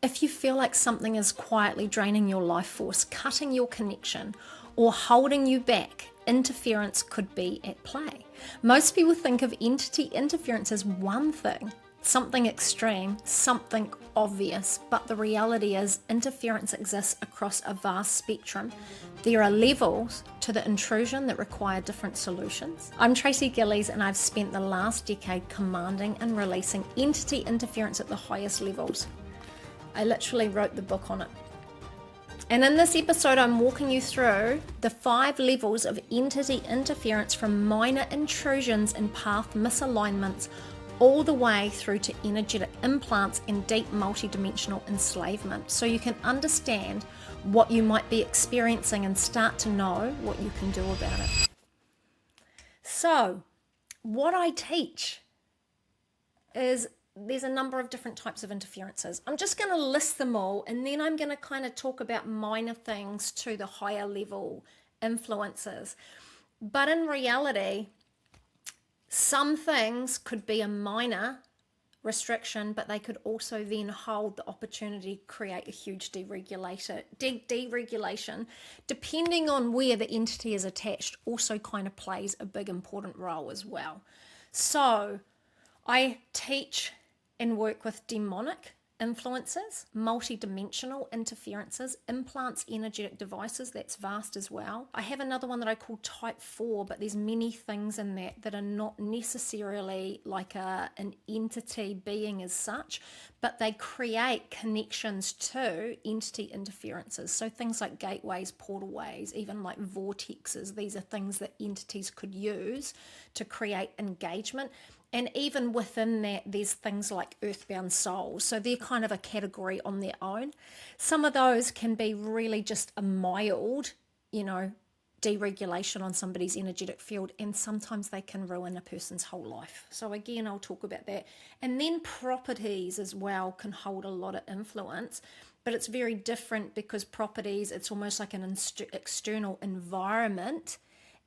If you feel like something is quietly draining your life force, cutting your connection, or holding you back, interference could be at play. Most people think of entity interference as one thing, something extreme, something obvious, but the reality is interference exists across a vast spectrum. There are levels to the intrusion that require different solutions. I'm Tracey Gillies, and I've spent the last decade commanding and releasing entity interference at the highest levels. I literally wrote the book on it. And in this episode, I'm walking you through the 5 levels of entity interference, from minor intrusions and path misalignments all the way through to energetic implants and deep multidimensional enslavement, so you can understand what you might be experiencing and start to know what you can do about it. So, what I teach is there's a number of different types of interferences. I'm just going to list them all, and then I'm going to kind of talk about minor things to the higher level influences. But in reality, some things could be a minor restriction, but they could also then hold the opportunity to create a huge deregulation, depending on where the entity is attached, also kind of plays a big important role as well. So I teach and work with demonic influences, multidimensional interferences, implants, energetic devices. That's vast as well. I have another one that I call type 4, but there's many things in that are not necessarily like an entity being as such, but they create connections to entity interferences. So things like gateways, portalways, even like vortexes, these are things that entities could use to create engagement. And even within that, there's things like earthbound souls. So they're kind of a category on their own. Some of those can be really just a mild, deregulation on somebody's energetic field. And sometimes they can ruin a person's whole life. So again, I'll talk about that. And then properties as well can hold a lot of influence. But it's very different, because properties, it's almost like an external environment,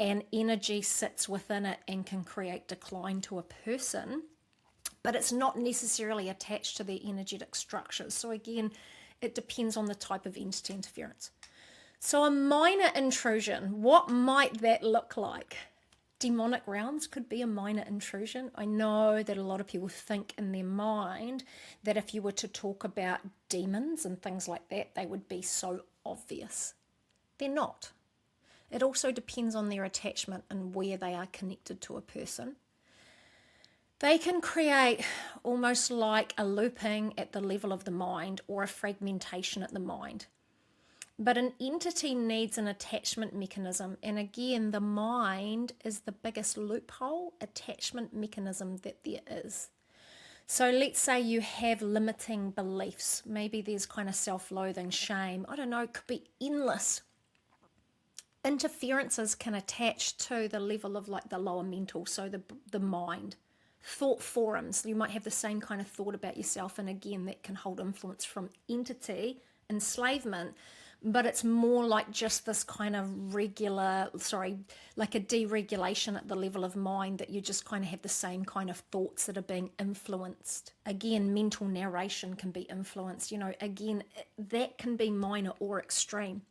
and energy sits within it and can create decline to a person, but it's not necessarily attached to their energetic structures. So again, it depends on the type of entity interference. So a minor intrusion, what might that look like? Demonic realms could be a minor intrusion. I know that a lot of people think in their mind that if you were to talk about demons and things like that, they would be so obvious. They're not. It also depends on their attachment and where they are connected to a person. They can create almost like a looping at the level of the mind, or a fragmentation at the mind. But an entity needs an attachment mechanism. And again, the mind is the biggest loophole, attachment mechanism that there is. So let's say you have limiting beliefs. Maybe there's kind of self-loathing, shame. I don't know, it could be endless. Interferences can attach to the level of like the lower mental, so the mind. Thought forums, you might have the same kind of thought about yourself, and again, that can hold influence from entity enslavement, but it's more like just this kind of like a deregulation at the level of mind, that you just kind of have the same kind of thoughts that are being influenced. Again, mental narration can be influenced, again, that can be minor or extreme.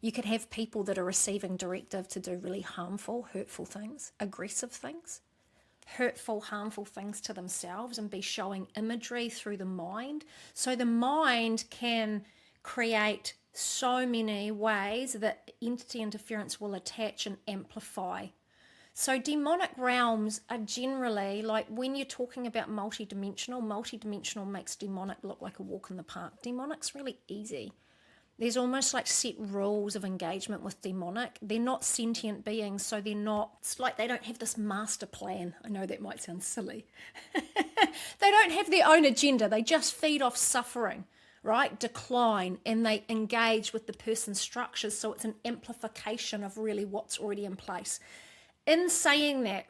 You could have people that are receiving directive to do really harmful, hurtful things, aggressive things, hurtful, harmful things to themselves, and be showing imagery through the mind. So the mind can create so many ways that entity interference will attach and amplify. So demonic realms are generally, like when you're talking about multidimensional makes demonic look like a walk in the park. Demonic's really easy. There's almost like set rules of engagement with demonic. They're not sentient beings, so it's like they don't have this master plan. I know that might sound silly. They don't have their own agenda. They just feed off suffering, right? Decline, and they engage with the person's structures, so it's an amplification of really what's already in place. In saying that,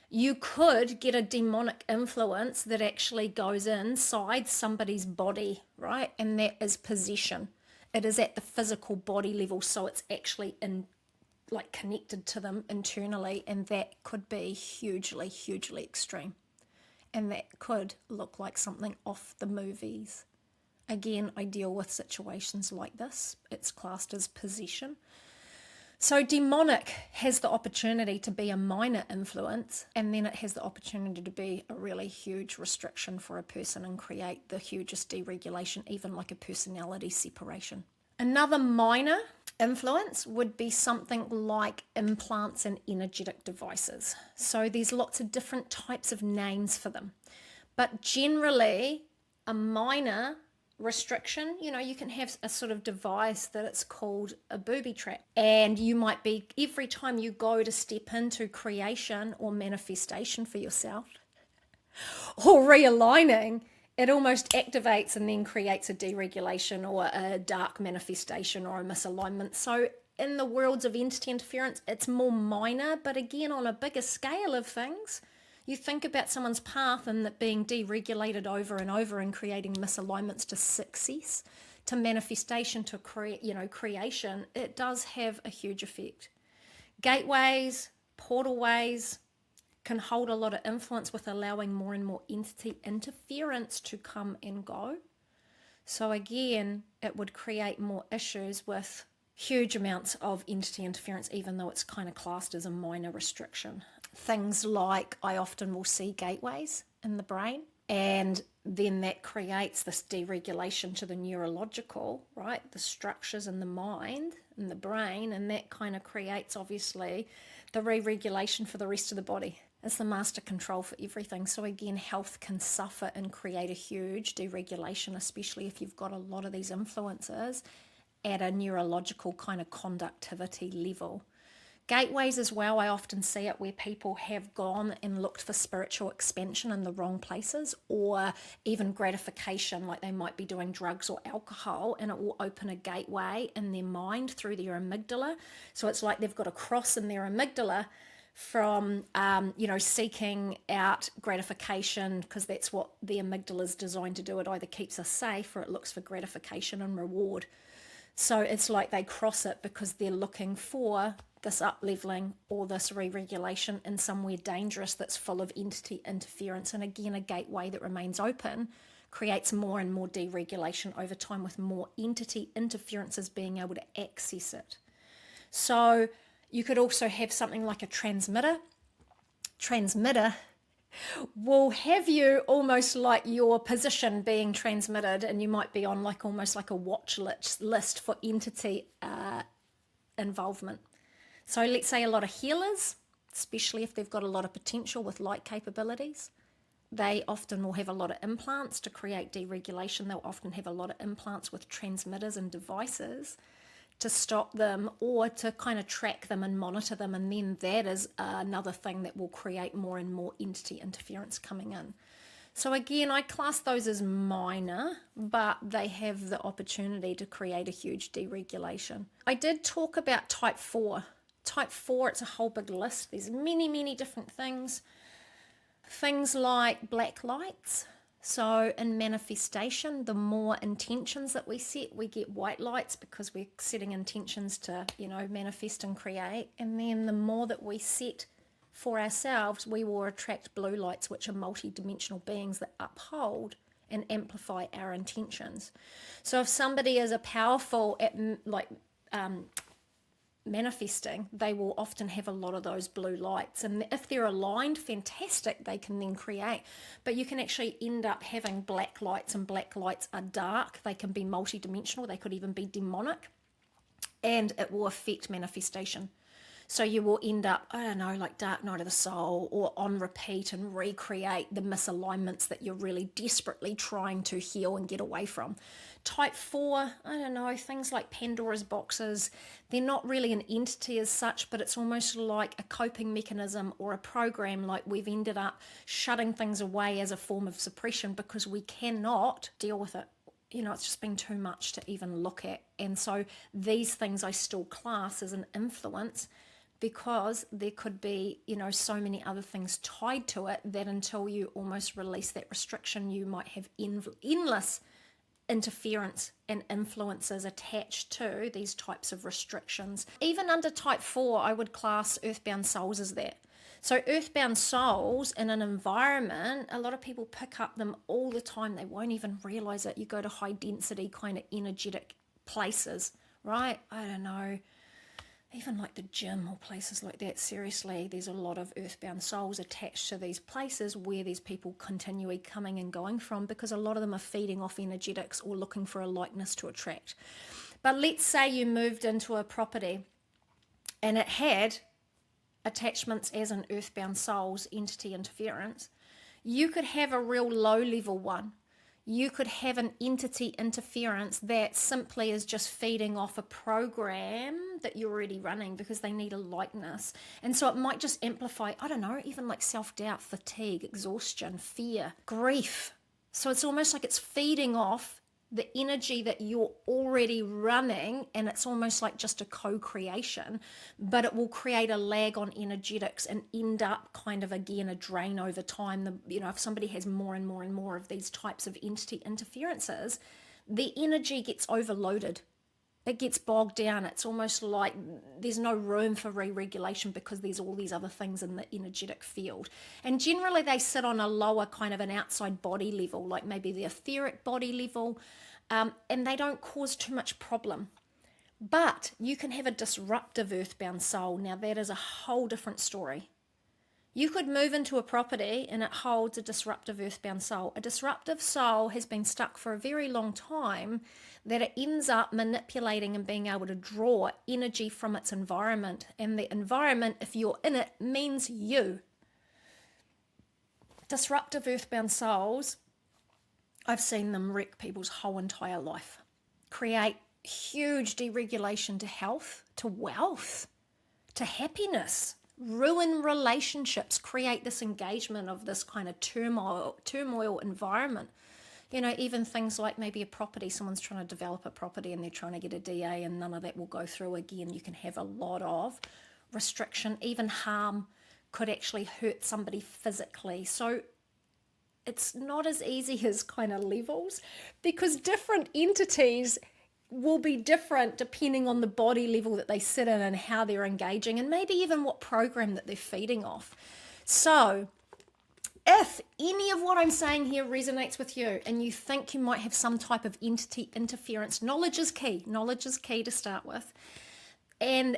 you could get a demonic influence that actually goes inside somebody's body, right? And that is possession. It is at the physical body level, so it's actually connected to them internally, and that could be hugely, hugely extreme. And that could look like something off the movies. Again, I deal with situations like this. It's classed as possession. So demonic has the opportunity to be a minor influence, and then it has the opportunity to be a really huge restriction for a person and create the hugest deregulation, even like a personality separation. Another minor influence would be something like implants and energetic devices. So there's lots of different types of names for them. But generally, a minor restriction, you can have a sort of device that it's called a booby trap, and you might be, every time you go to step into creation or manifestation for yourself or realigning, it almost activates and then creates a deregulation or a dark manifestation or a misalignment. So in the worlds of entity interference, it's more minor, but again, on a bigger scale of things, you think about someone's path and that being deregulated over and over and creating misalignments to success, to manifestation, to creation, it does have a huge effect. Gateways, portalways can hold a lot of influence with allowing more and more entity interference to come and go. So again, it would create more issues with huge amounts of entity interference, even though it's kind of classed as a minor restriction. Things like, I often will see gateways in the brain, and then that creates this deregulation to the neurological, right? The structures in the mind, in the brain, and that kind of creates, obviously, the re-regulation for the rest of the body. It's the master control for everything. So again, health can suffer and create a huge deregulation, especially if you've got a lot of these influences at a neurological kind of conductivity level. Gateways as well, I often see it where people have gone and looked for spiritual expansion in the wrong places, or even gratification, like they might be doing drugs or alcohol, and it will open a gateway in their mind through their amygdala. So it's like they've got a cross in their amygdala from, seeking out gratification, because that's what the amygdala is designed to do. It either keeps us safe or it looks for gratification and reward. So it's like they cross it because they're looking for this up-leveling or this re-regulation in somewhere dangerous that's full of entity interference. And again, a gateway that remains open creates more and more deregulation over time, with more entity interferences being able to access it. So you could also have something like a transmitter. Transmitter will have you almost like your position being transmitted, and you might be on like almost like a watch list for entity involvement. So let's say a lot of healers, especially if they've got a lot of potential with light capabilities, they often will have a lot of implants to create deregulation. They'll often have a lot of implants with transmitters and devices to stop them or to kind of track them and monitor them. And then that is another thing that will create more and more entity interference coming in. So again, I class those as minor, but they have the opportunity to create a huge deregulation. I did talk about type 4. Type 4, it's a whole big list. There's many, many different things. Things like black lights. So in manifestation, the more intentions that we set, we get white lights because we're setting intentions to, manifest and create. And then the more that we set for ourselves, we will attract blue lights, which are multidimensional beings that uphold and amplify our intentions. So if somebody is a powerful at manifesting, they will often have a lot of those blue lights, and if they're aligned, fantastic, they can then create. But you can actually end up having black lights, and black lights are dark. They can be multidimensional, they could even be demonic, and it will affect manifestation. So you will end up, like Dark Night of the Soul, or on repeat and recreate the misalignments that you're really desperately trying to heal and get away from. Type 4, things like Pandora's boxes, they're not really an entity as such, but it's almost like a coping mechanism or a program. Like we've ended up shutting things away as a form of suppression because we cannot deal with it. It's just been too much to even look at. And so these things I still class as an influence, because there could be, so many other things tied to it that until you almost release that restriction, you might have endless interference and influences attached to these types of restrictions. Even under type 4, I would class earthbound souls as that. So earthbound souls in an environment, a lot of people pick up them all the time. They won't even realize it. You go to high density kind of energetic places, right? I don't know, even like the gym or places like that. Seriously, there's a lot of earthbound souls attached to these places where these people continually coming and going from, because a lot of them are feeding off energetics or looking for a likeness to attract. But let's say you moved into a property and it had attachments as an earthbound souls entity interference. You could have a real low level one. You could have an entity interference that simply is just feeding off a program that you're already running because they need a likeness. And so it might just amplify, I don't know, even like self-doubt, fatigue, exhaustion, fear, grief. So it's almost like it's feeding off the energy that you're already running, and it's almost like just a co-creation, but it will create a lag on energetics and end up kind of again a drain over time. If somebody has more and more and more of these types of entity interferences, the energy gets overloaded. It gets bogged down. It's almost like there's no room for re-regulation because there's all these other things in the energetic field. And generally they sit on a lower kind of an outside body level, like maybe the etheric body level, and they don't cause too much problem. But you can have a disruptive earthbound soul. Now that is a whole different story. You could move into a property and it holds a disruptive earthbound soul. A disruptive soul has been stuck for a very long time, that it ends up manipulating and being able to draw energy from its environment. And the environment, if you're in it, means you. Disruptive earthbound souls, I've seen them wreck people's whole entire life. Create huge deregulation to health, to wealth, to happiness. Ruin relationships, create this engagement of this kind of turmoil environment. Even things like maybe a property, someone's trying to develop a property and they're trying to get a DA and none of that will go through. Again, you can have a lot of restriction, even harm could actually hurt somebody physically. So it's not as easy as kind of levels, because different entities will be different depending on the body level that they sit in and how they're engaging, and maybe even what program that they're feeding off. So if any of what I'm saying here resonates with you and you think you might have some type of entity interference, knowledge is key. Knowledge is key to start with. And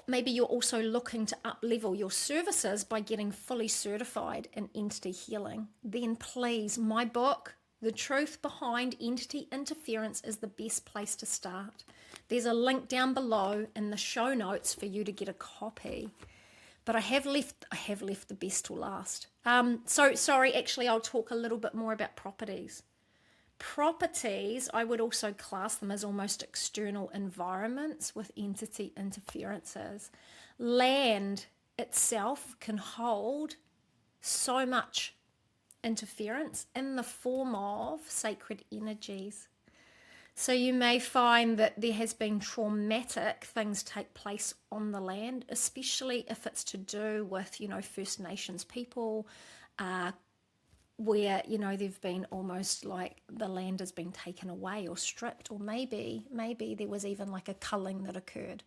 maybe you're also looking to up-level your services by getting fully certified in entity healing, then please, my book, The Truth Behind Entity Interference, is the best place to start. There's a link down below in the show notes for you to get a copy. But I have left the best till last. Actually, I'll talk a little bit more about properties. Properties, I would also class them as almost external environments with entity interferences. Land itself can hold so much interference in the form of sacred energies. So you may find that there has been traumatic things take place on the land, especially if it's to do with, First Nations people, where, they've been almost like the land has been taken away or stripped, or maybe there was even like a culling that occurred.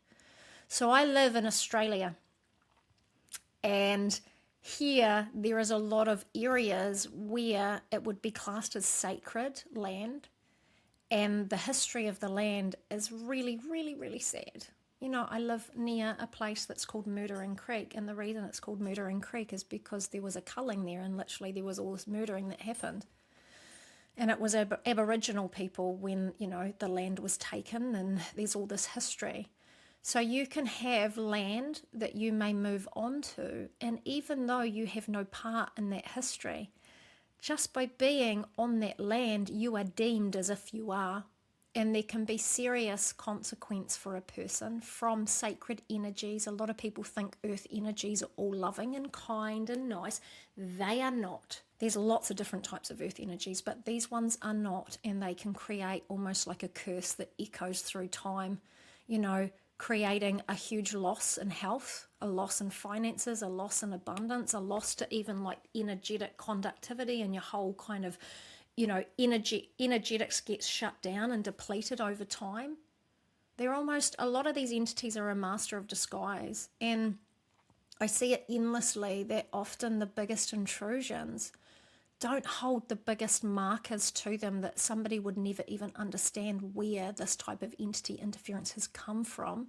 So I live in Australia, and here there is a lot of areas where it would be classed as sacred land, and the history of the land is really, really, really sad. I live near a place that's called Murdering Creek, and the reason it's called Murdering Creek is because there was a culling there, and literally there was all this murdering that happened. And it was Aboriginal people when, the land was taken, and there's all this history. So you can have land that you may move on to, and even though you have no part in that history, just by being on that land, you are deemed as if you are. And there can be serious consequence for a person from sacred energies. A lot of people think earth energies are all loving and kind and nice. They are not. There's lots of different types of earth energies, but these ones are not. And they can create almost like a curse that echoes through time, creating a huge loss in health, a loss in finances, a loss in abundance, a loss to even like energetic conductivity, and your whole kind of energetics gets shut down and depleted over time. A lot of these entities are a master of disguise. And I see it endlessly that often the biggest intrusions don't hold the biggest markers to them, that somebody would never even understand where this type of entity interference has come from.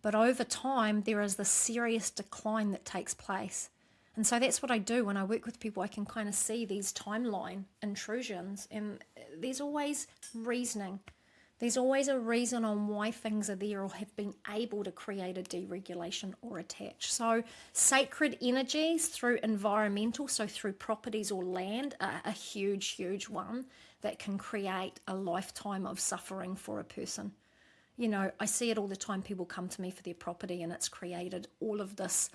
But over time, there is this serious decline that takes place. And so that's what I do when I work with people. I can kind of see these timeline intrusions, and there's always reasoning. There's always a reason on why things are there or have been able to create a deregulation or attach. So sacred energies through environmental, so through properties or land, are a huge, huge one that can create a lifetime of suffering for a person. You know, I see it all the time. People come to me for their property and it's created all of this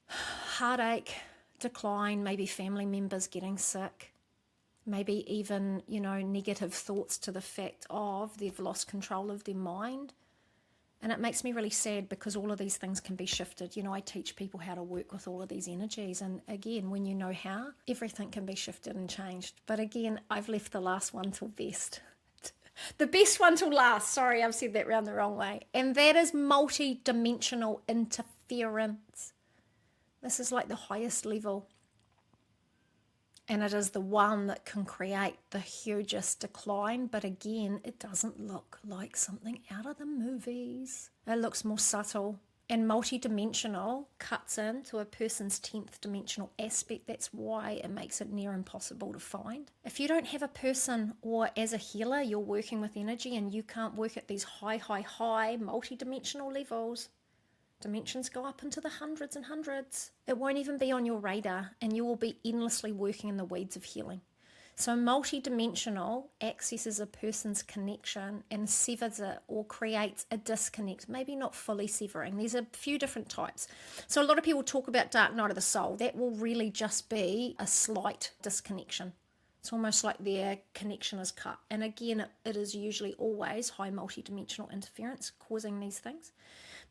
heartache, decline, maybe family members getting sick, maybe even, you know, negative thoughts to the fact of they've lost control of their mind. And it makes me really sad because all of these things can be shifted. You know, I teach people how to work with all of these energies. And again, when you know how, everything can be shifted and changed. But again, I've left the last one till best. The best one till last. Sorry, I've said that round the wrong way. And that is multidimensional interference. This is like the highest level. And it is the one that can create the hugest decline. But again, it doesn't look like something out of the movies. It looks more subtle. And multidimensional cuts into a person's 10th dimensional aspect. That's why it makes it near impossible to find. If you don't have a person, or as a healer, you're working with energy and you can't work at these high multidimensional levels, dimensions go up into the hundreds and hundreds. It won't even be on your radar, and you will be endlessly working in the weeds of healing. So multidimensional accesses a person's connection and severs it or creates a disconnect, maybe not fully severing. There's a few different types. So a lot of people talk about dark night of the soul. That will really just be a slight disconnection. It's almost like their connection is cut. And again, it is usually always high multidimensional interference causing these things.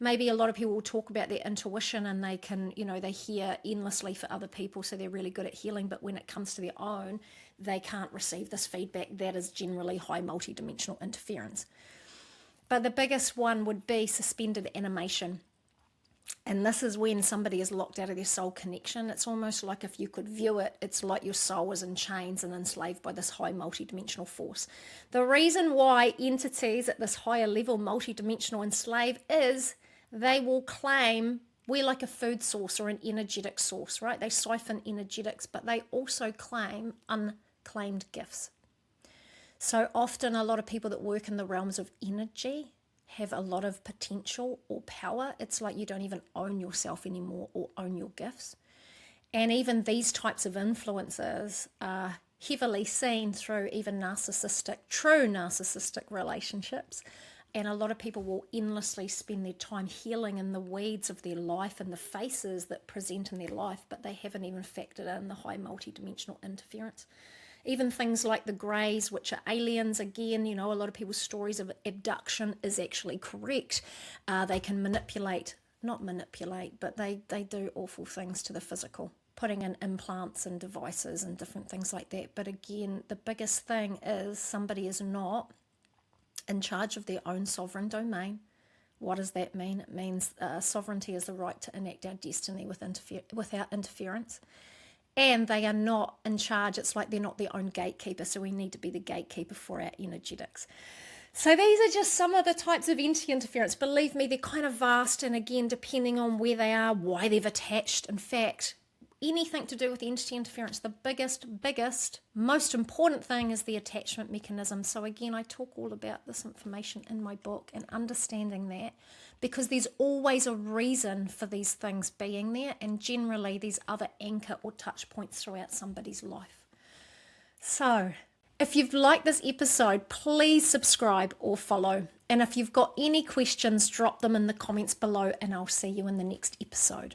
Maybe a lot of people will talk about their intuition and they can, you know, they hear endlessly for other people, so they're really good at healing, but when it comes to their own, they can't receive this feedback. That is generally high multidimensional interference. But the biggest one would be suspended animation. And this is when somebody is locked out of their soul connection. It's almost like, if you could view it, it's like your soul is in chains and enslaved by this high multidimensional force. The reason why entities at this higher level, multidimensional, enslave, is they will claim we're like a food source or an energetic source, right? They siphon energetics, but they also claim unclaimed gifts. So often a lot of people that work in the realms of energy have a lot of potential or power. It's like you don't even own yourself anymore or own your gifts. And even these types of influences are heavily seen through even true narcissistic relationships. And a lot of people will endlessly spend their time healing in the weeds of their life and the faces that present in their life, but they haven't even factored in the high multidimensional interference. Even things like the greys, which are aliens, again, you know, a lot of people's stories of abduction is actually correct. They can not manipulate, but they do awful things to the physical, putting in implants and devices and different things like that. But again, the biggest thing is somebody is not in charge of their own sovereign domain. What does that mean? It means sovereignty is the right to enact our destiny without interference. And they are not in charge. It's like they're not their own gatekeeper, so we need to be the gatekeeper for our energetics. So these are just some of the types of entity interference. Believe me, they're kind of vast, and again, depending on where they are, why they've attached. In fact, anything to do with entity interference, the biggest, most important thing is the attachment mechanism. So again, I talk all about this information in my book, and understanding that, because there's always a reason for these things being there, and generally there's other anchor or touch points throughout somebody's life. So if you've liked this episode, please subscribe or follow. And if you've got any questions, drop them in the comments below, and I'll see you in the next episode.